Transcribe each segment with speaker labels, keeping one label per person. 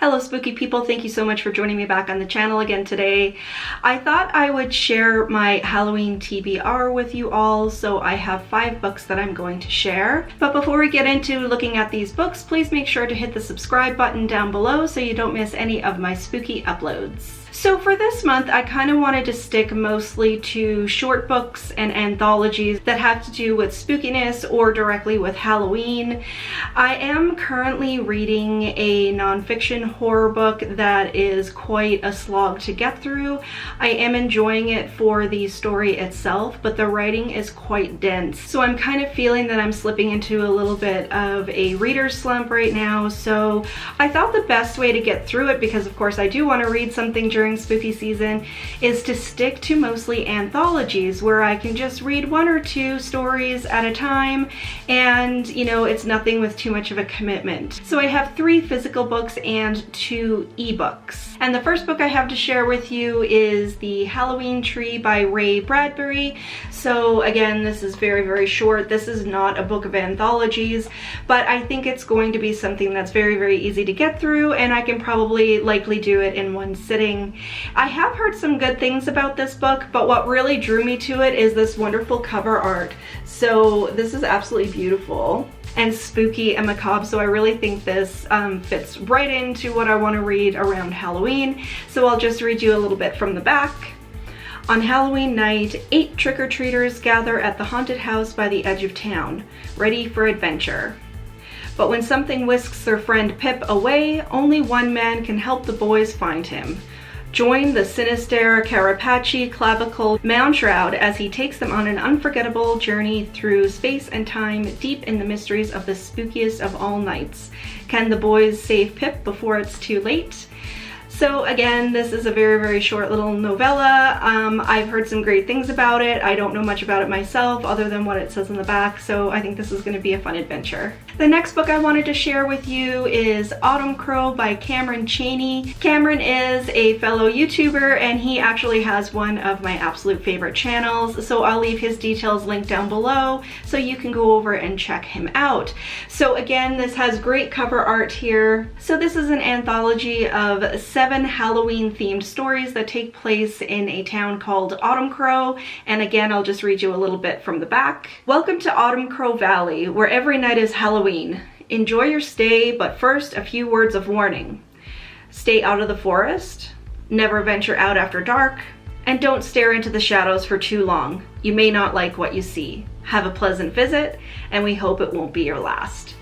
Speaker 1: Hello spooky people, thank you so much for joining me back on the channel again today. I thought I would share my Halloween TBR with you all, so I have 5 books that I'm going to share. But before we get into looking at these books, please make sure to hit the subscribe button down below so you don't miss any of my spooky uploads. So for this month, I kind of wanted to stick mostly to short books and anthologies that have to do with spookiness or directly with Halloween. I am currently reading a nonfiction horror book that is quite a slog to get through. I am enjoying it for the story itself, but the writing is quite dense. So I'm kind of feeling that I'm slipping into a little bit of a reader's slump right now. So I thought the best way to get through it, because of course I do want to read something during spooky season, is to stick to mostly anthologies where I can just read 1 or 2 stories at a time, and you know, it's nothing with too much of a commitment. So I have 3 physical books and 2 ebooks. And the first book I have to share with you is The Halloween Tree by Ray Bradbury. So again, this is very, very short. This is not a book of anthologies, but I think it's going to be something that's very, very easy to get through, and I can probably likely do it in one sitting. I have heard some good things about this book, but what really drew me to it is this wonderful cover art. So this is absolutely beautiful and spooky and macabre, so I really think this fits right into what I want to read around Halloween. So I'll just read you a little bit from the back. On Halloween night, 8 trick-or-treaters gather at the haunted house by the edge of town, ready for adventure. But when something whisks their friend Pip away, only one man can help the boys find him. Join the sinister Carapace clavicle Moundshroud as he takes them on an unforgettable journey through space and time, deep in the mysteries of the spookiest of all nights. Can the boys save Pip before it's too late? So again, this is a very, very short little novella. I've heard some great things about it. I don't know much about it myself other than what it says in the back, so I think this is going to be a fun adventure. The next book I wanted to share with you is Autumncrow by Chaney. Cameron is a fellow YouTuber, and he actually has one of my absolute favorite channels, so I'll leave his details linked down below so you can go over and check him out. So again, this has great cover art here. So this is an anthology of 7 Halloween themed stories that take place in a town called Autumncrow, and again, I'll just read you a little bit from the back. Welcome to Autumncrow Valley, where every night is Halloween. Enjoy your stay, but first a few words of warning. Stay out of the forest, never venture out after dark, and don't stare into the shadows for too long. You may not like what you see. Have a pleasant visit, and we hope it won't be your last.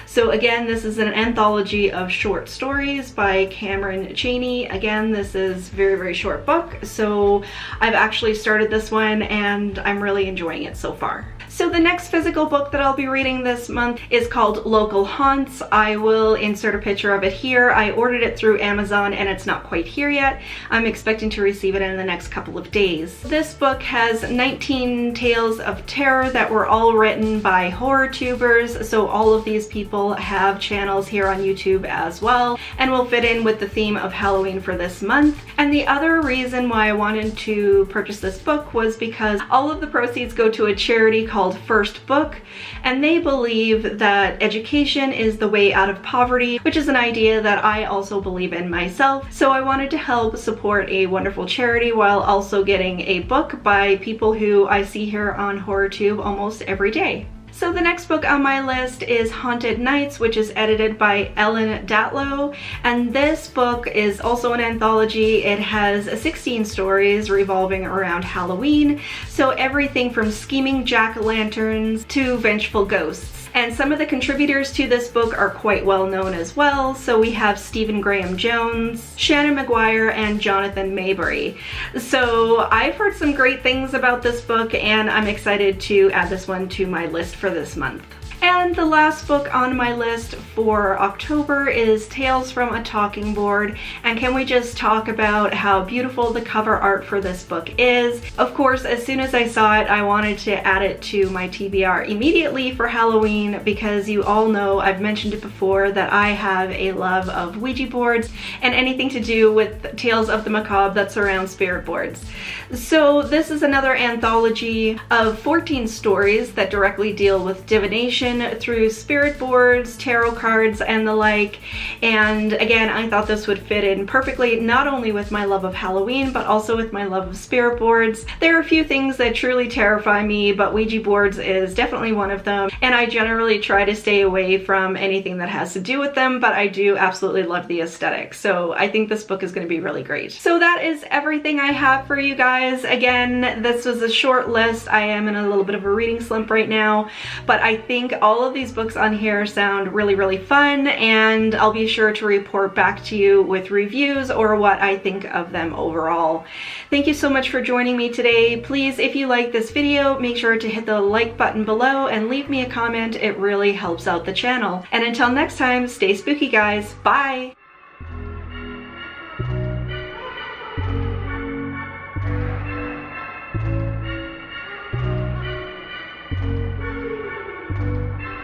Speaker 1: So again, this is an anthology of short stories by Chaney. Again, this is a very, very short book, so I've actually started this one and I'm really enjoying it so far. So the next physical book that I'll be reading this month is called Local Haunts. I will insert a picture of it here. I ordered it through Amazon and it's not quite here yet. I'm expecting to receive it in the next couple of days. This book has 19 tales of terror that were all written by horror tubers, so all of these people have channels here on YouTube as well, and will fit in with the theme of Halloween for this month. And the other reason why I wanted to purchase this book was because all of the proceeds go to a charity called First Book, and they believe that education is the way out of poverty, which is an idea that I also believe in myself. So I wanted to help support a wonderful charity while also getting a book by people who I see here on HorrorTube almost every day. So the next book on my list is Haunted Nights, which is edited by Ellen Datlow, and this book is also an anthology. It has 16 stories revolving around Halloween, so everything from scheming jack-o'-lanterns to vengeful ghosts. And some of the contributors to this book are quite well known as well. So we have Stephen Graham Jones, Shannon McGuire, and Jonathan Maybury. So I've heard some great things about this book, and I'm excited to add this one to my list for this month. And the last book on my list for October is Tales from a Talking Board. And can we just talk about how beautiful the cover art for this book is? Of course, as soon as I saw it, I wanted to add it to my TBR immediately for Halloween, because you all know, I've mentioned it before, that I have a love of Ouija boards and anything to do with tales of the macabre that surround spirit boards. So this is another anthology of 14 stories that directly deal with divination, inspiration through spirit boards, tarot cards, and the like. And again, I thought this would fit in perfectly, not only with my love of Halloween, but also with my love of spirit boards. There are a few things that truly terrify me, but Ouija boards is definitely one of them. And I generally try to stay away from anything that has to do with them, but I do absolutely love the aesthetic. So I think this book is going to be really great. So that is everything I have for you guys. Again, this was a short list. I am in a little bit of a reading slump right now, but I think all of these books on here sound really, really fun, and I'll be sure to report back to you with reviews or what I think of them overall. Thank you so much for joining me today. Please, if you like this video, make sure to hit the like button below and leave me a comment. It really helps out the channel. And until next time, stay spooky, guys. Bye!